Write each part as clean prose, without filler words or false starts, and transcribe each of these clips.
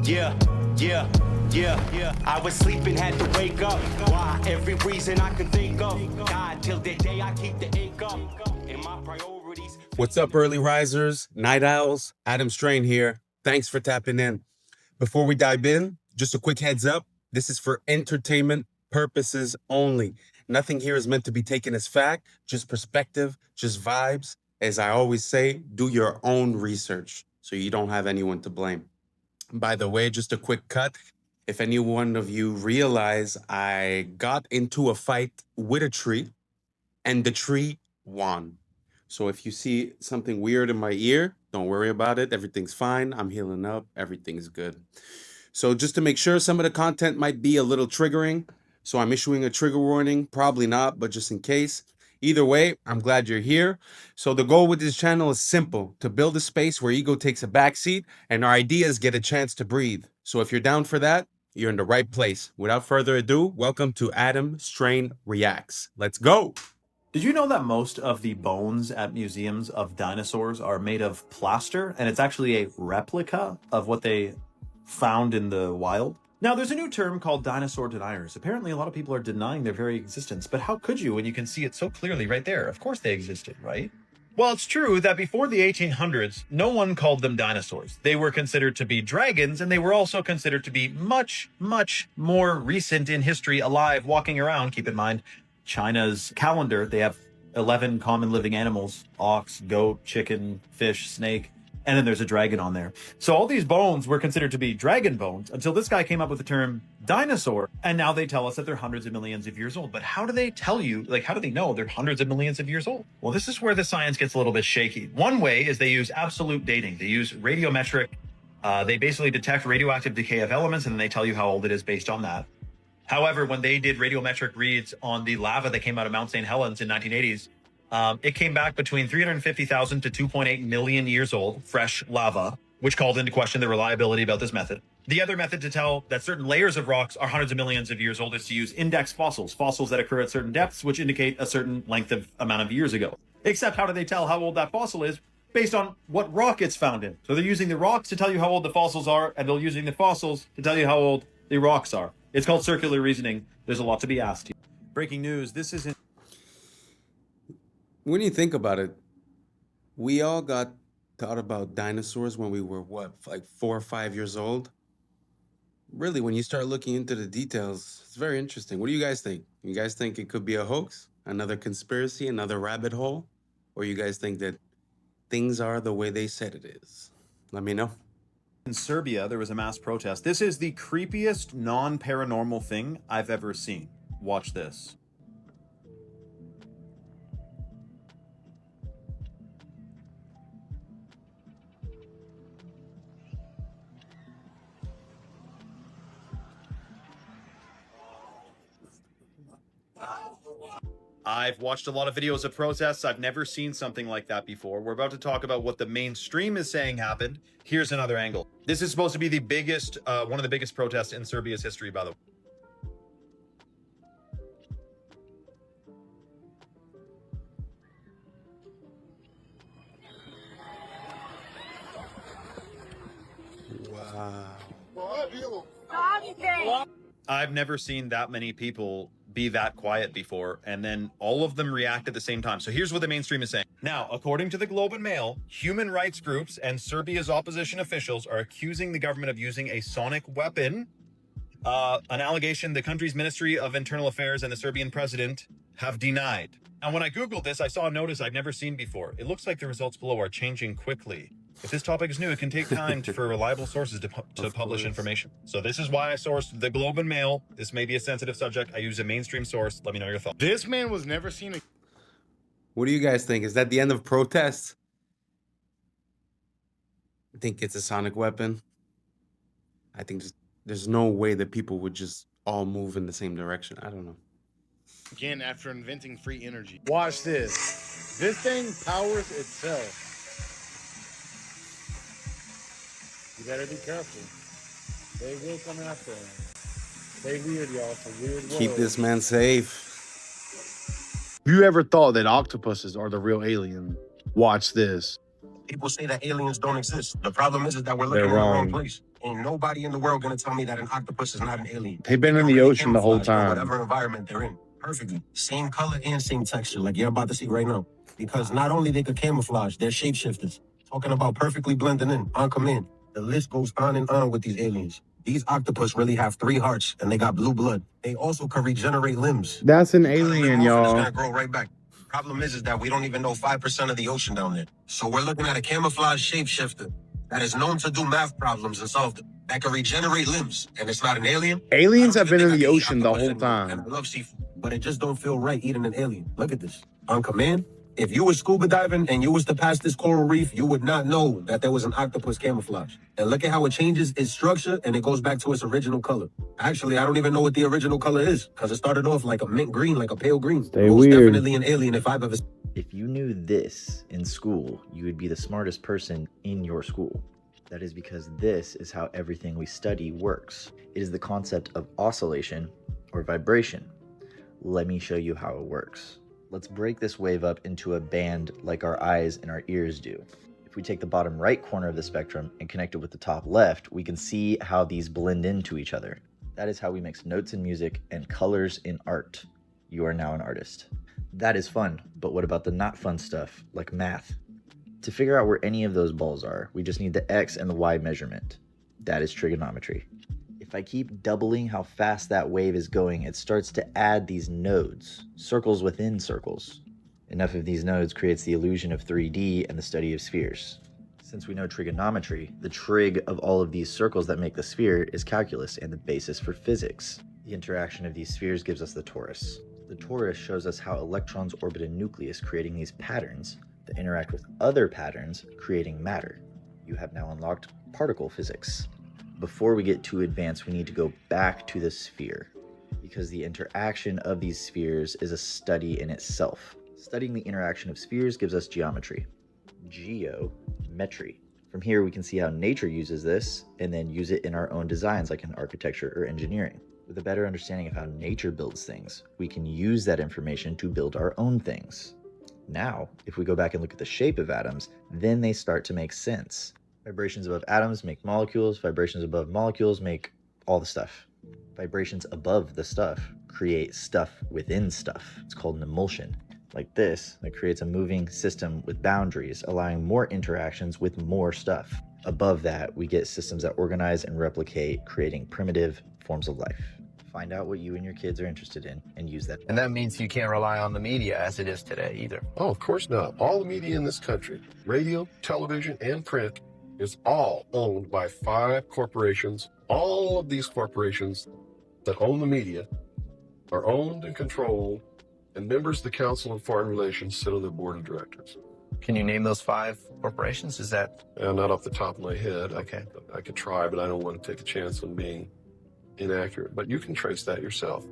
Yeah, yeah, yeah, yeah. I was sleeping, had to wake up. Why? Every reason I can think of. God, till the day I keep the ink up. And my priorities. What's up, early risers, night owls? Adam Strain here. Thanks for tapping in. Before we dive in, just a quick heads up. This is for entertainment purposes only. Nothing here is meant to be taken as fact, just perspective, just vibes. As I always say, do your own research so you don't have anyone to blame. By the way, just a quick cut. If any one of you realize I got into a fight with a tree and the tree won. So if you see something weird in my ear, don't worry about it. Everything's fine. I'm healing up. Everything's good. So just to make sure, some of the content might be a little triggering. So I'm issuing a trigger warning. Probably not, but just in case. Either way, I'm glad you're here. So the goal with this channel is simple: to build a space where ego takes a backseat and our ideas get a chance to breathe. So if you're down for that, you're in the right place. Without further ado, welcome to Adam Strain Reacts. Let's go. Did you know that most of the bones at museums of dinosaurs are made of plaster, and it's actually a replica of what they found in the wild? Now, there's a new term called Dinosaur Deniers. Apparently, a lot of people are denying their very existence, but how could you when you can see it so clearly right there? Of course they existed, right? Well, it's true that before the 1800s, no one called them dinosaurs. They were considered to be dragons, and they were also considered to be much, much more recent in history, alive, walking around. Keep in mind, China's calendar, they have 11 common living animals: ox, goat, chicken, fish, snake, and then there's a dragon on there. So all these bones were considered to be dragon bones until this guy came up with the term dinosaur, and now they tell us that they're hundreds of millions of years old. But how do they tell you, like, how do they know they're hundreds of millions of years old? Well, this is where the science gets a little bit shaky. One way is they use absolute dating. They use radiometric. They basically detect radioactive decay of elements, and then they tell you how old it is based on that. However, when they did radiometric reads on the lava that came out of Mount St. Helens in 1980s, it came back between 350,000 to 2.8 million years old, fresh lava, which called into question the reliability about this method. The other method to tell that certain layers of rocks are hundreds of millions of years old is to use index fossils, fossils that occur at certain depths, which indicate a certain length of amount of years ago. Except how do they tell how old that fossil is? Based on what rock it's found in. So they're using the rocks to tell you how old the fossils are, and they're using the fossils to tell you how old the rocks are. It's called circular reasoning. There's a lot to be asked here. Breaking news, this isn't... When you think about it, we all got taught about dinosaurs when we were, what, like 4 or 5 years old? Really, when you start looking into the details, it's very interesting. What do you guys think? You guys think it could be a hoax, another conspiracy, another rabbit hole? Or you guys think that things are the way they said it is? Let me know. In Serbia, there was a mass protest. This is the creepiest non-paranormal thing I've ever seen. Watch this. I've watched a lot of videos of protests. I've never seen something like that before. We're about to talk about what the mainstream is saying happened. Here's another angle. This is supposed to be the biggest, one of the biggest protests in Serbia's history, by the way. Wow. I've never seen that many people be that quiet before, and then all of them react at the same time. So here's what the mainstream is saying. Now, according to the Globe and Mail, human rights groups and Serbia's opposition officials are accusing the government of using a sonic weapon, an allegation the country's Ministry of Internal Affairs and the Serbian president have denied. And when I Googled this, I saw a notice I'd never seen before. It looks like the results below are changing quickly. If this topic is new, it can take time for reliable sources to publish information. So this is why I sourced the Globe and Mail. This may be a sensitive subject. I use a mainstream source. Let me know your thoughts. This man was never seen. What do you guys think? Is that the end of protests? I think it's a sonic weapon. I think there's no way that people would just all move in the same direction. I don't know. Again, after inventing free energy. Watch this. This thing powers itself. You better be careful. They will come after him. They weird, y'all. It's a weird world. Keep this man safe. If you ever thought that octopuses are the real alien, watch this. People say that aliens don't exist. The problem is that we're looking They're in the wrong wrong. place. Ain't nobody in the world gonna tell me that an octopus is not an alien. They've been in the ocean the whole time. Whatever environment they're in, perfectly. Same color and same texture, like you're about to see right now. Because not only they could camouflage, they're shapeshifters. Talking about perfectly blending in, on command. The list goes on and on with these aliens. These octopus really have 3 hearts, and they got blue blood. They also can regenerate limbs. That's an alien, y'all. It's gonna grow right back. Problem is that we don't even know 5% of the ocean down there. So we're looking at a camouflage shapeshifter that is known to do math problems and solve them. That can regenerate limbs, and it's not an alien. Aliens have been in the ocean the whole time. And I love seafood, but it just don't feel right eating an alien. Look at this. On command, if you was scuba diving and you was to pass this coral reef, you would not know that there was an octopus camouflage. And look at how it changes its structure and it goes back to its original color. Actually, I don't even know what the original color is because it started off like a mint green, like a pale green. Stay Most weird. definitely an alien if I've ever. If you knew this in school, you would be the smartest person in your school. That is because this is how everything we study works. It is the concept of oscillation or vibration. Let me show you how it works. Let's break this wave up into a band like our eyes and our ears do. If we take the bottom right corner of the spectrum and connect it with the top left, we can see how these blend into each other. That is how we mix notes in music and colors in art. You are now an artist. That is fun, but what about the not fun stuff, like math? To figure out where any of those balls are, we just need the X and the Y measurement. That is trigonometry. If I keep doubling how fast that wave is going, it starts to add these nodes, circles within circles. Enough of these nodes creates the illusion of 3D and the study of spheres. Since we know trigonometry, the trig of all of these circles that make the sphere is calculus and the basis for physics. The interaction of these spheres gives us the torus. The torus shows us how electrons orbit a nucleus, creating these patterns that interact with other patterns, creating matter. You have now unlocked particle physics. Before we get too advanced, we need to go back to the sphere, because the interaction of these spheres is a study in itself. Studying the interaction of spheres gives us geometry. Geometry. From here, we can see how nature uses this, and then use it in our own designs, like in architecture or engineering. With a better understanding of how nature builds things, we can use that information to build our own things. Now, if we go back and look at the shape of atoms, then they start to make sense. Vibrations above atoms make molecules, vibrations above molecules make all the stuff. Vibrations above the stuff create stuff within stuff. It's called an emulsion. Like this, that creates a moving system with boundaries, allowing more interactions with more stuff. Above that, we get systems that organize and replicate, creating primitive forms of life. Find out what you and your kids are interested in and use that. And that means you can't rely on the media as it is today either. Oh, of course not. All the media in this country, radio, television, and print, is all owned by 5 corporations. All of these corporations that own the media are owned and controlled, and members of the Council on Foreign Relations sit on the board of directors. Can you name those 5 corporations? Is that... Not off the top of my head. Okay. I could try, but I don't want to take a chance on being inaccurate. But you can trace that yourself.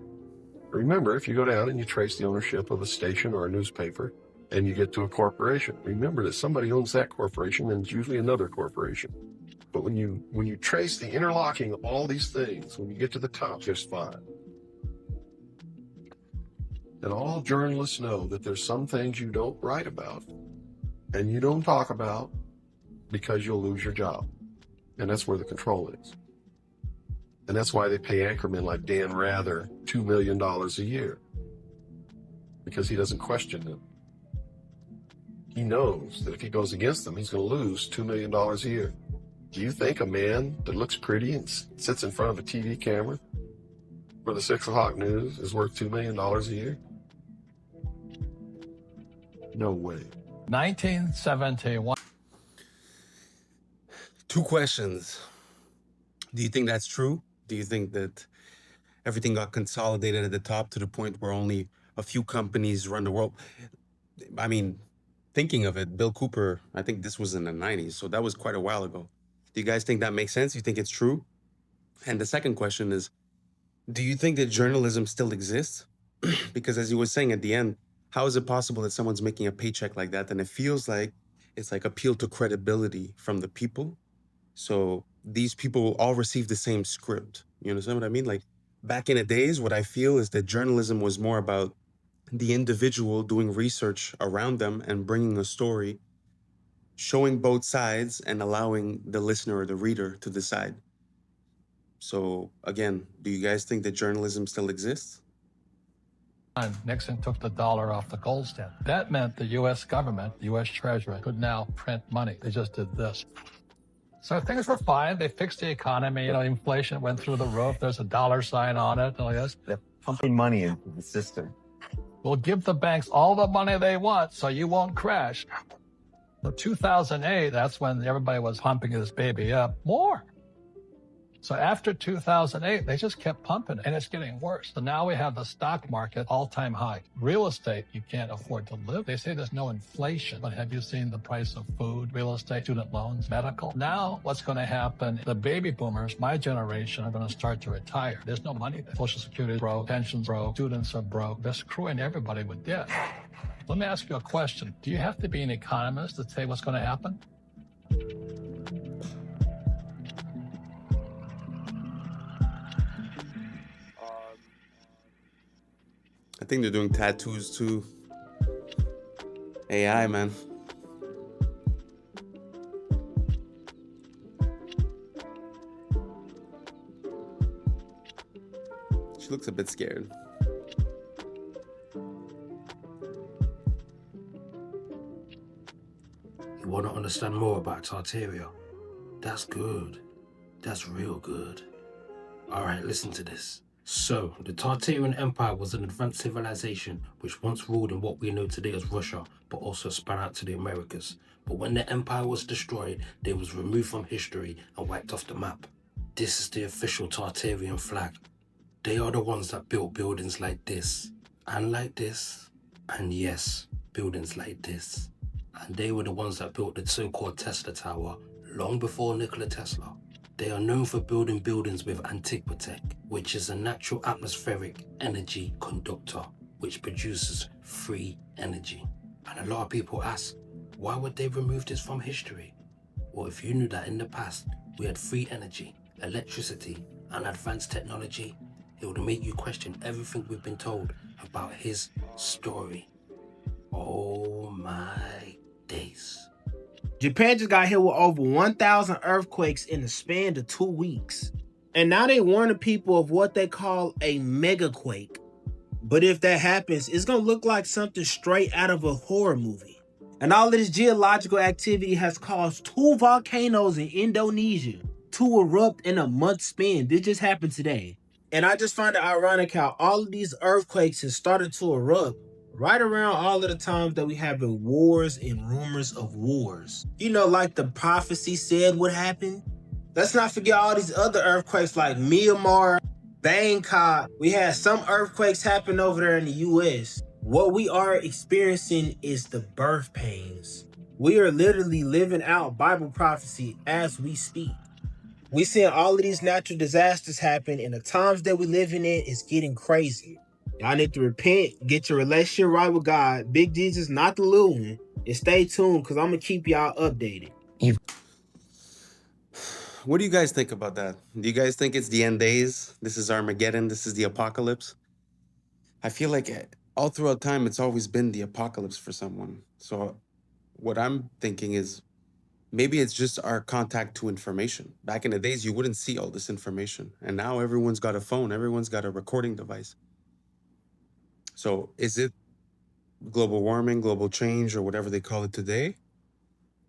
Remember, if you go down and you trace the ownership of a station or a newspaper, and you get to a corporation, remember that somebody owns that corporation, and it's usually another corporation. But when you trace the interlocking of all these things, when you get to the top, there's 5. And all journalists know that there's some things you don't write about and you don't talk about because you'll lose your job. And that's where the control is. And that's why they pay anchormen like Dan Rather $2 million a year, because he doesn't question them. He knows that if he goes against them, he's going to lose $2 million a year. Do you think a man that looks pretty and sits in front of a TV camera for the 6 o'clock news is worth $2 million a year? No way. 1971. 2 questions. Do you think that's true? Do you think that everything got consolidated at the top to the point where only a few companies run the world? I mean, thinking of it, Bill Cooper, I think this was in the 90s, so that was quite a while ago. Do you guys think that makes sense? You think it's true? And the second question is, do you think that journalism still exists? Because as you were saying at the end, how is it possible that someone's making a paycheck like that? And it feels like it's like appeal to credibility from the people. So these people all receive the same script. You understand what I mean? Like back in the days, what I feel is that journalism was more about the individual doing research around them and bringing a story, showing both sides and allowing the listener or the reader to decide. So again, do you guys think that journalism still exists? Nixon took the dollar off the gold standard. That meant the U.S. government, the U.S. Treasury, could now print money. They just did this. So things were fine. They fixed the economy. Inflation went through the roof. There's a dollar sign on it. And this. They're pumping money into the system. We'll give the banks all the money they want so you won't crash. So 2008, that's when everybody was pumping this baby up more. So after 2008, they just kept pumping it, and it's getting worse. So now we have the stock market all-time high. Real estate, you can't afford to live. They say there's no inflation, but have you seen the price of food, real estate, student loans, medical? Now what's going to happen, the baby boomers, my generation, are going to start to retire. There's no money there. Social Security is broke, pensions broke, students are broke. They're screwing everybody with debt. Let me ask you a question. Do you have to be an economist to say what's going to happen? I think they're doing tattoos too. AI, man. She looks a bit scared. You want to understand more about Tartaria? That's good. That's real good. All right, listen to this. So, the Tartarian Empire was an advanced civilization which once ruled in what we know today as Russia, but also span out to the Americas. But when the empire was destroyed, they was removed from history and wiped off the map. This is the official Tartarian flag. They are the ones that built buildings like this, and like this, and yes, buildings like this. And they were the ones that built the so-called Tesla Tower long before Nikola Tesla. They are known for building buildings with Antiquitech, which is a natural atmospheric energy conductor, which produces free energy. And a lot of people ask, why would they remove this from history? Well, if you knew that in the past, we had free energy, electricity, and advanced technology, it would make you question everything we've been told about his story. Oh my days. Japan just got hit with over 1,000 earthquakes in the span of 2 weeks. And now they warning people of what they call a megaquake. But if that happens, it's going to look like something straight out of a horror movie. And all of this geological activity has caused 2 volcanoes in Indonesia to erupt in a month span. This just happened today. And I just find it ironic how all of these earthquakes have started to erupt right around all of the times that we have been wars and rumors of wars. Like the prophecy said would happen. Let's not forget all these other earthquakes like Myanmar, Bangkok. We had some earthquakes happen over there in the US. What we are experiencing is the birth pains. We are literally living out Bible prophecy as we speak. We seeing all of these natural disasters happen, and the times that we living in is getting crazy. Y'all need to repent, get your relationship right with God, Big Jesus, not the little one, and stay tuned because I'm going to keep y'all updated. What do you guys think about that? Do you guys think it's the end days? This is Armageddon. This is the apocalypse? I feel like all throughout time, it's always been the apocalypse for someone. So what I'm thinking is maybe it's just our contact to information. Back in the days, you wouldn't see all this information. And now everyone's got a phone. Everyone's got a recording device. So is it global warming, global change, or whatever they call it today?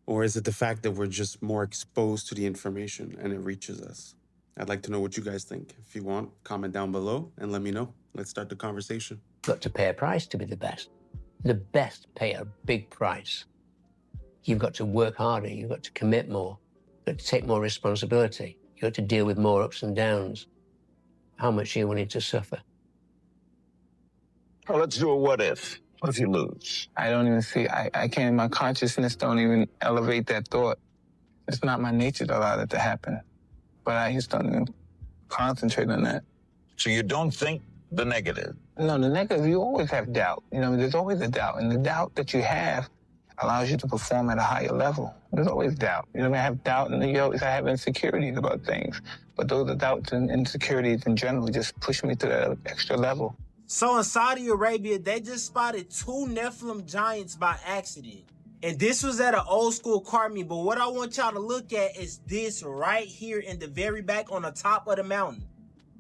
Or is it the fact that we're just more exposed to the information and it reaches us? I'd like to know what you guys think. If you want, comment down below and let me know. Let's start the conversation. You've got to pay a price to be the best. The best pay a big price. You've got to work harder. You've got to commit more. You've got to take more responsibility. You've got to deal with more ups and downs. How much are you willing to suffer? Oh, let's do a what if. What if you lose? I don't even see, I can't, my consciousness don't even elevate that thought. It's not my nature to allow that to happen. But I just don't even concentrate on that. So you don't think the negative? No, the negative, you always have doubt. There's always a doubt. And the doubt that you have allows you to perform at a higher level. There's always doubt. I have doubt and I have insecurities about things. But those are doubts and insecurities in general just push me to that extra level. So in Saudi Arabia, they just spotted 2 Nephilim Giants by accident. And this was at an old school car meet, but what I want y'all to look at is this right here in the very back on the top of the mountain.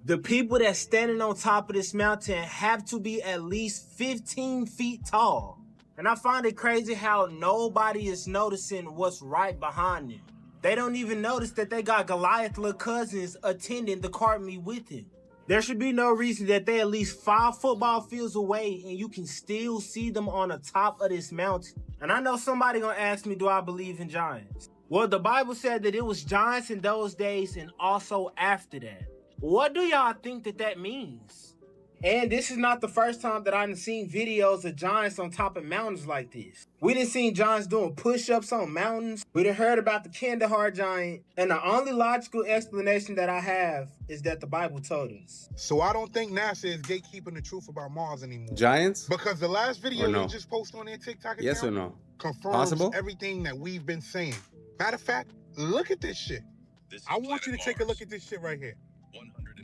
The people that's standing on top of this mountain have to be at least 15 feet tall. And I find it crazy how nobody is noticing what's right behind them. They don't even notice that they got Goliath's little cousins attending the car meet with him. There should be no reason that they're at least 5 football fields away and you can still see them on the top of this mountain. And I know somebody gonna ask me, do I believe in giants? Well, the Bible said that it was giants in those days and also after that. What do y'all think that that means? And this is not the first time that I've seen videos of giants on top of mountains like this. We done seen giants doing push-ups on mountains. We done heard about the Kandahar giant. And the only logical explanation that I have is that the Bible told us. So I don't think NASA is gatekeeping the truth about Mars anymore. Giants? Because the last video no? you just posted on their TikTok account Yes or no? confirms Possible? everything that we've been saying. Matter of fact, look at this shit. I want you to take a look at this shit right here.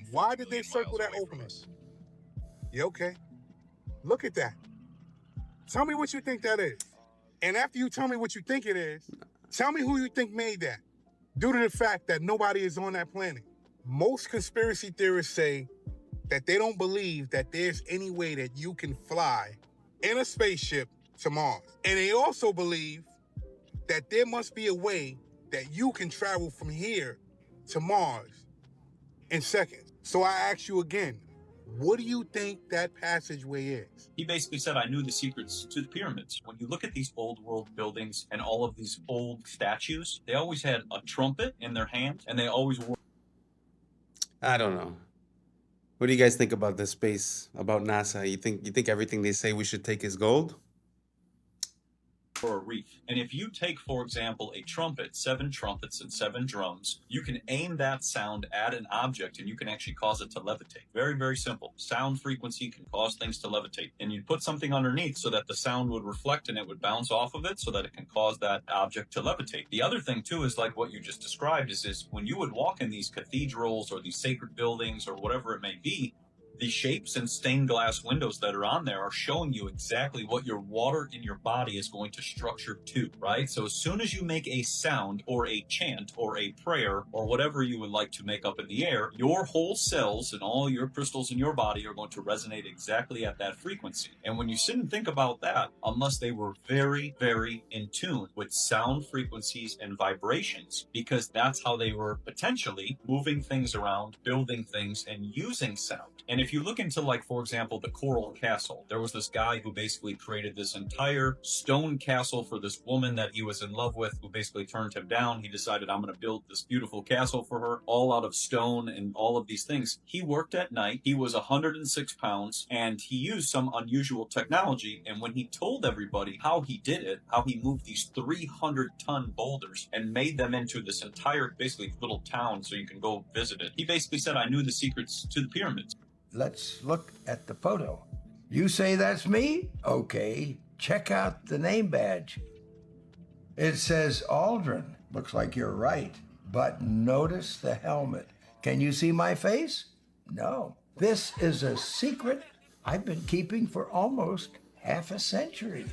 Why did they circle that opening? Yeah, okay. Look at that. Tell me what you think that is. And after you tell me what you think it is, tell me who you think made that. Due to the fact that nobody is on that planet. Most conspiracy theorists say that they don't believe that there's any way that you can fly in a spaceship to Mars. And they also believe that there must be a way that you can travel from here to Mars in seconds. So I ask you again, what do you think that passageway is? He basically said, I knew the secrets to the pyramids. When you look at these old world buildings and all of these old statues, they always had a trumpet in their hand and they always wore. I don't know. What do you guys think about this space, about NASA? You think everything they say we should take is gold? For a reef. And if you take, for example, a trumpet, 7 trumpets and 7 drums, you can aim that sound at an object and you can actually cause it to levitate. Very, very simple. Sound frequency can cause things to levitate. And you put something underneath so that the sound would reflect and it would bounce off of it so that it can cause that object to levitate. The other thing too is like what you just described is when you would walk in these cathedrals or these sacred buildings or whatever it may be, the shapes and stained glass windows that are on there are showing you exactly what your water in your body is going to structure to, right? So as soon as you make a sound or a chant or a prayer or whatever you would like to make up in the air, your whole cells and all your crystals in your body are going to resonate exactly at that frequency. And when you sit and think about that, unless they were very, very in tune with sound frequencies and vibrations, because that's how they were potentially moving things around, building things, and using sound. And if you look into, like, for example, the Coral Castle, there was this guy who basically created this entire stone castle for this woman that he was in love with, who basically turned him down. He decided, I'm going to build this beautiful castle for her, all out of stone and all of these things. He worked at night. He was 106 pounds, and he used some unusual technology. And when he told everybody how he did it, how he moved these 300-ton boulders and made them into this entire, basically, little town so you can go visit it, he basically said, I knew the secrets to the pyramids. Let's look at the photo. You say that's me? Okay, check out the name badge. It says Aldrin. Looks like you're right. But notice the helmet. Can you see my face? No. This is a secret I've been keeping for almost half a century.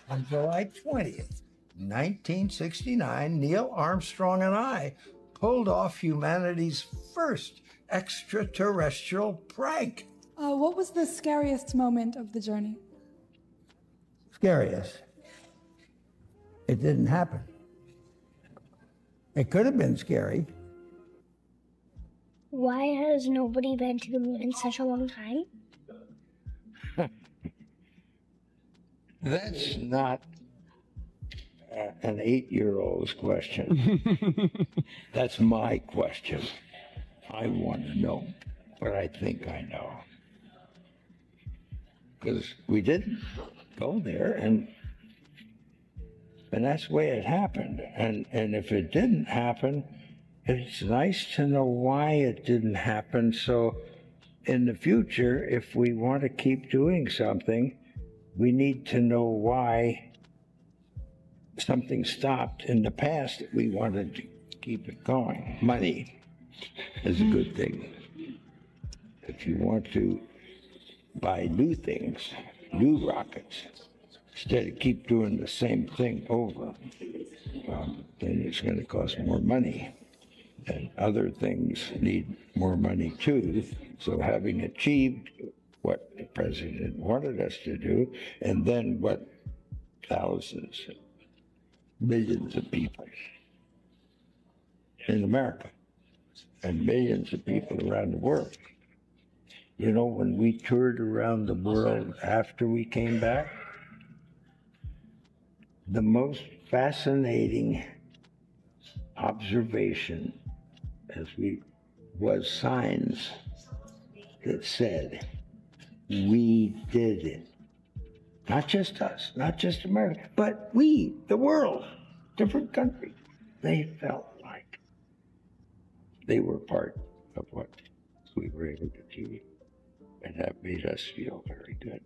On July 20th, 1969, Neil Armstrong and I pulled off humanity's first extraterrestrial prank. What was the scariest moment of the journey? Scariest? It didn't happen. It could have been scary. Why has nobody been to the moon in such a long time? That's not an 8-year-old's question. That's my question. I want to know what I think I know. Because we didn't go there, and that's the way it happened. And if it didn't happen, it's nice to know why it didn't happen. So in the future, if we want to keep doing something, we need to know why something stopped in the past that we wanted to keep it going. Money is a good thing. If you want to buy new things, new rockets, Instead of keep doing the same thing over, then it's going to cost more money. And other things need more money too. So having achieved what the president wanted us to do, and then what thousands, millions of people in America and millions of people around the world. You know, when we toured around the world after we came back, the most fascinating observation was signs that said, we did it. Not just us, not just America, but we, the world, different countries. They felt like they were part of what we were able to do, and that made us feel very good.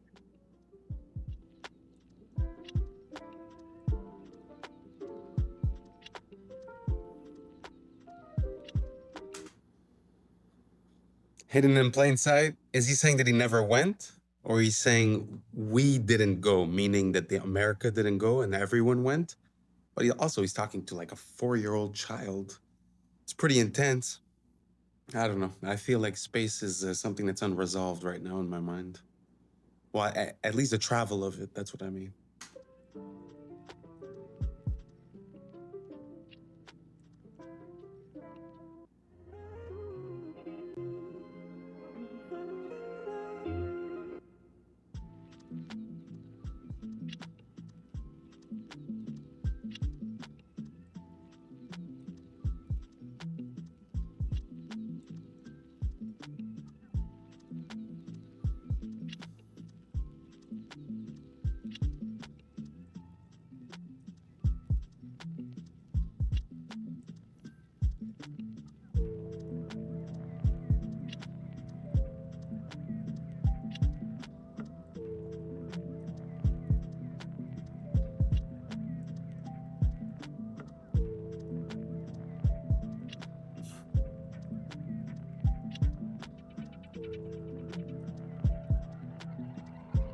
Hidden in plain sight? Is he saying that he never went? Or he's saying we didn't go, meaning that the America didn't go and everyone went? But he's talking to like a 4-year-old child. It's pretty intense. I don't know. I feel like space is something that's unresolved right now in my mind. Well, at least the travel of it, that's what I mean.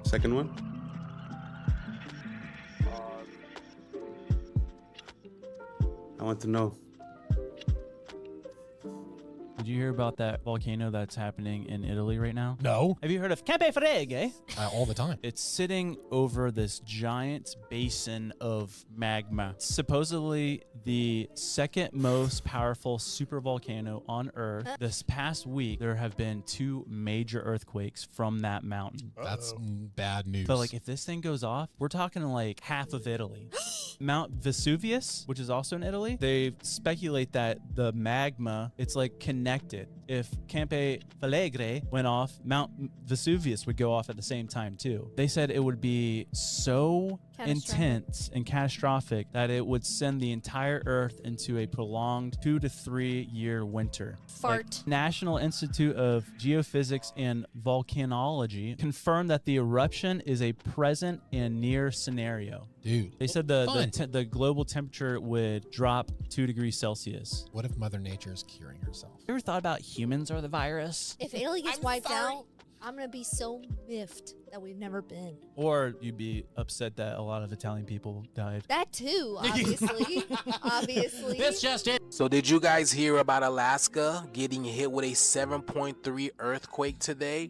Second one? I want to know. Did you hear about that volcano that's happening in Italy right now? No. Have you heard of Campe Freghe? All the time. It's sitting over this giant basin of magma. Supposedly the second most powerful supervolcano on Earth. This past week, there have been 2 major earthquakes from that mountain. That's bad news. But like, if this thing goes off, we're talking like half of Italy. Mount Vesuvius, which is also in Italy, they speculate that the magma, it's like connected. If Campe Flegre went off, Mount Vesuvius would go off at the same time too. They said it would be so intense and catastrophic that it would send the entire Earth into a prolonged 2 to 3 year winter. Fart. Like, National Institute of Geophysics and Volcanology confirmed that the eruption is a present and near scenario. Dude. They said the global temperature would drop 2 degrees Celsius. What if Mother Nature is curing herself? You ever thought about humans are the virus? If Italy gets wiped out, I'm gonna be so miffed that we've never been. Or you'd be upset that a lot of Italian people died. That too, obviously. Obviously. That's just it. So did you guys hear about Alaska getting hit with a 7.3 earthquake today?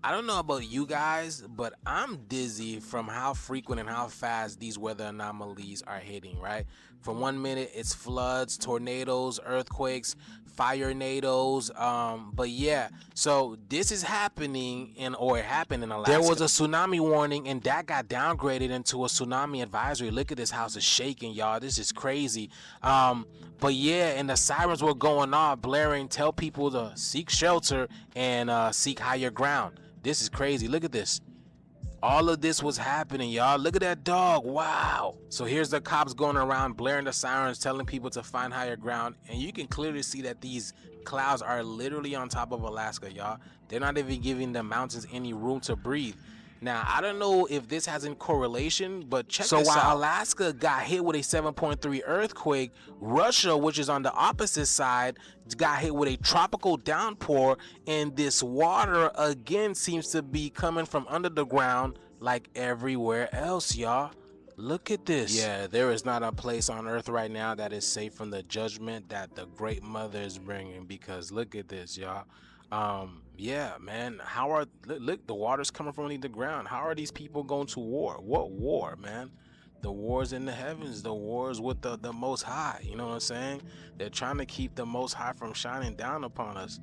I don't know about you guys, but I'm dizzy from how frequent and how fast these weather anomalies are hitting, right? From 1 minute, it's floods, tornadoes, earthquakes, fire-nados, but yeah, so this is happening it happened in Alaska. There was a tsunami warning and that got downgraded into a tsunami advisory. Look at this house is shaking, y'all. This is crazy. But yeah, and the sirens were going off, blaring, tell people to seek shelter and seek higher ground. This is crazy. Look at this. All of this was happening, y'all. Look at that dog. Wow. So here's the cops going around blaring the sirens, telling people to find higher ground. And you can clearly see that these clouds are literally on top of Alaska, y'all. They're not even giving the mountains any room to breathe. Now, I don't know if this has in correlation, but check this out. So while Alaska got hit with a 7.3 earthquake, Russia, which is on the opposite side, got hit with a tropical downpour, and this water again seems to be coming from under the ground, like everywhere else, y'all. Look at this. Yeah, there is not a place on earth right now that is safe from the judgment that the Great Mother is bringing, because look at this, y'all. Yeah, man, how are, look, the water's coming from underneath the ground. How are these people going to war? What war, man? The wars in the heavens, the wars with the Most High, you know what I'm saying? They're trying to keep the Most High from shining down upon us.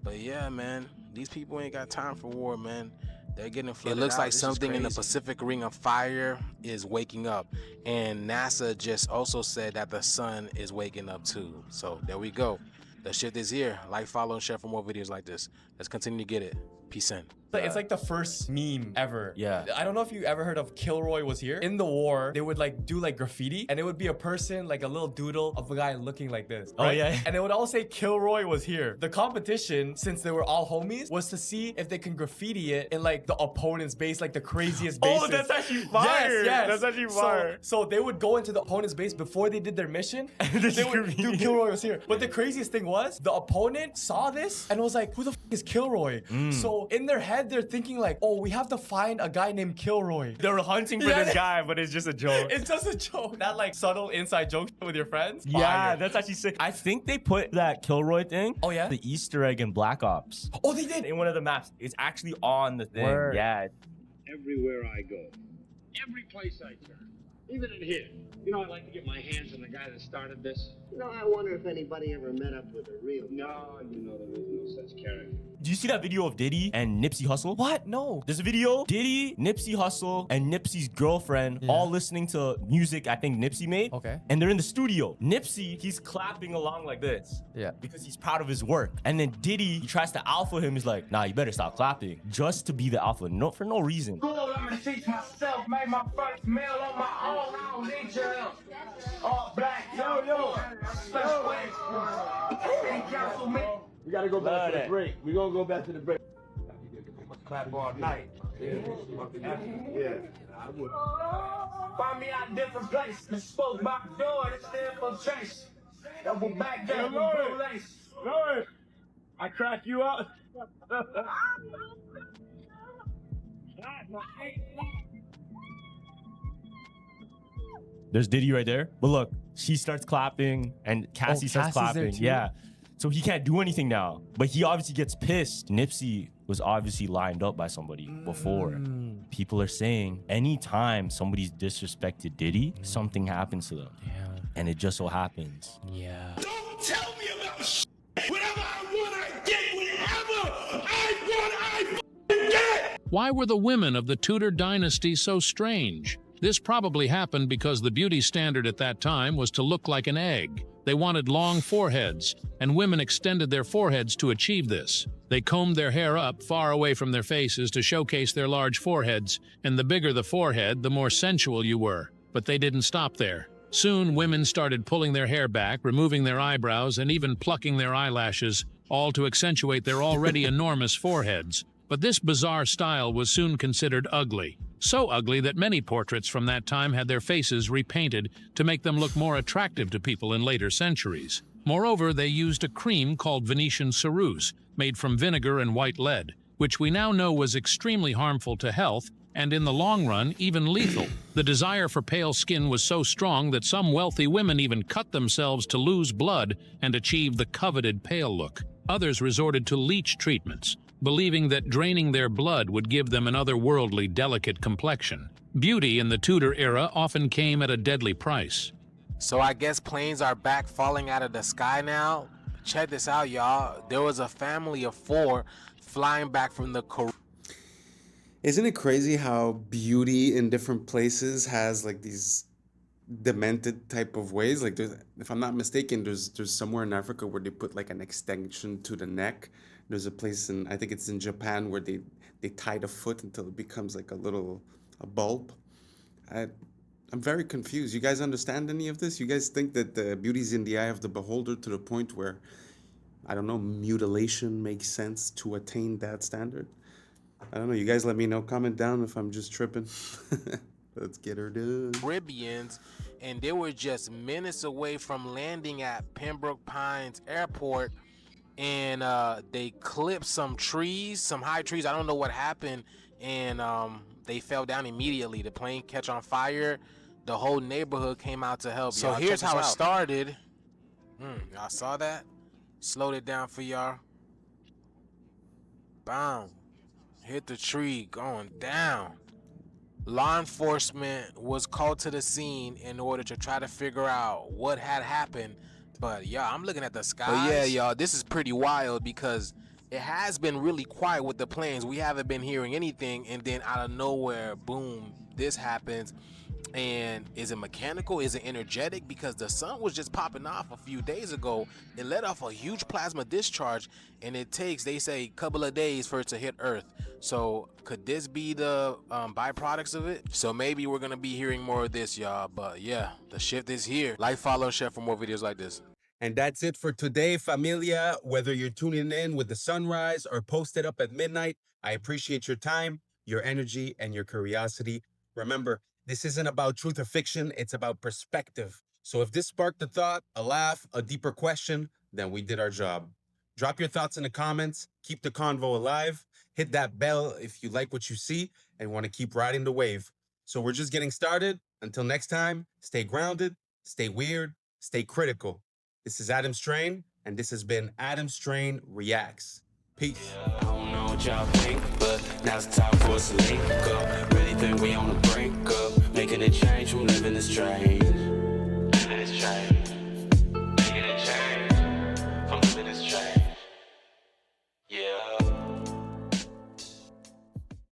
But yeah, man, these people ain't got time for war, man. They're getting flooded. It looks like something in the Pacific Ring of Fire is waking up. And NASA just also said that the sun is waking up too. So there we go. The shift is here. Like, follow, and share for more videos like this. Let's continue to get it. Peace in. It's like the first meme ever. Yeah. I don't know if you ever heard of Kilroy was here. In the war, they would like do like graffiti, and it would be a person, like a little doodle of a guy looking like this. Oh, right? yeah. And it would all say Kilroy was here. The competition, since they were all homies, was to see if they can graffiti it in like the opponent's base, like the craziest bases. Oh, that's actually fire. Yes. That's actually fire. So they would go into the opponent's base before they did their mission. They would do Kilroy was here. But the craziest thing was, the opponent saw this and was like, who the f is Kilroy? So in their head, they're thinking like, oh, we have to find a guy named Kilroy. They were hunting for this guy, but it's just a joke. It's just a joke. That like subtle inside joke with your friends. Yeah, Fire. that's actually sick. I think they put that Kilroy thing. Oh, yeah? The Easter egg in Black Ops. Oh, they did? In one of the maps. It's actually on the thing. Word. Yeah. Everywhere I go, every place I turn, even in here. You know, I'd like to get my hands on the guy that started this. You know, I wonder if anybody ever met up with a real... No, you know, there is no such character. Do you see that video of Diddy and Nipsey Hussle? What? No. There's a video, Diddy, Nipsey Hussle, and Nipsey's girlfriend all listening to music I think Nipsey made. Okay. And they're in the studio. Nipsey, he's clapping along like this. Yeah. Because he's proud of his work. And then Diddy, he tries to alpha him. He's like, nah, you better stop clapping. Just to be the alpha, for no reason. Good, I'm gonna teach myself, make my first meal on my own. I don't need your help. All black, yo. Special way. We gotta go back to the break. We're gonna go back to the break. Clap all night. Yeah, I would. Find me out different places. Spoke by the door, it's the infiltration. Double back there, Lord, I cracked you out. There's Diddy right there. But look, she starts clapping and Cassie starts clapping. Yeah. So he can't do anything now. But he obviously gets pissed. Nipsey was obviously lined up by somebody before. People are saying anytime somebody's disrespected Diddy, something happens to them. Yeah. And it just so happens. Yeah. Don't tell me about shit. Whatever I want, I get. Whatever I want, I get. Why were the women of the Tutor Dynasty so strange? This probably happened because the beauty standard at that time was to look like an egg. They wanted long foreheads, and women extended their foreheads to achieve this. They combed their hair up far away from their faces to showcase their large foreheads, and the bigger the forehead, the more sensual you were. But they didn't stop there. Soon, women started pulling their hair back, removing their eyebrows, and even plucking their eyelashes, all to accentuate their already enormous foreheads. But this bizarre style was soon considered ugly. So ugly that many portraits from that time had their faces repainted to make them look more attractive to people in later centuries. Moreover, they used a cream called Venetian ceruse, made from vinegar and white lead, which we now know was extremely harmful to health and in the long run, even lethal. The desire for pale skin was so strong that some wealthy women even cut themselves to lose blood and achieve the coveted pale look. Others resorted to leech treatments, believing that draining their blood would give them an otherworldly, delicate complexion. Beauty in the Tudor era often came at a deadly price. So I guess planes are back falling out of the sky now. Check this out, y'all. There was a family of 4 flying back from the Caribbean. Isn't it crazy how beauty in different places has like these demented type of ways? Like, if I'm not mistaken, there's somewhere in Africa where they put like an extension to the neck. There's a place in, I think it's in Japan, where they tie the foot until it becomes like a bulb. I'm very confused. You guys understand any of this? You guys think that the beauty's in the eye of the beholder to the point where, I don't know, mutilation makes sense to attain that standard? I don't know. You guys let me know. Comment down if I'm just tripping. Let's get her done. Caribbeans, and they were just minutes away from landing at Pembroke Pines Airport, and they clipped some trees, some high trees. I don't know what happened, and they fell down immediately. The plane catch on fire. The whole neighborhood came out to help. So here's how it started. Y'all saw that? Slowed it down for y'all. Boom. Hit the tree, going down. Law enforcement was called to the scene in order to try to figure out what had happened. But yeah, I'm looking at the skies. But yeah, y'all, this is pretty wild because it has been really quiet with the planes. We haven't been hearing anything, and then out of nowhere, boom, this happens. And is it mechanical? Is it energetic? Because the sun was just popping off a few days ago. It let off a huge plasma discharge, and it takes, they say, a couple of days for it to hit Earth. So could this be the byproducts of it? So maybe we're gonna be hearing more of this, y'all. But yeah, the shift is here. Like, follow, share for more videos like this. And that's it for today, familia. Whether you're tuning in with the sunrise or posted up at midnight, I appreciate your time, your energy, and your curiosity. Remember, this isn't about truth or fiction, it's about perspective. So if this sparked a thought, a laugh, a deeper question, then we did our job. Drop your thoughts in the comments, keep the convo alive, hit that bell if you like what you see and want to keep riding the wave. So we're just getting started. Until next time, stay grounded, stay weird, stay critical. This is Adam Strain, and this has been Adam Strain Reacts. Peace. I don't know what y'all think, but now's the time for us to link up. Really think we on the brink of making a change from living this strange.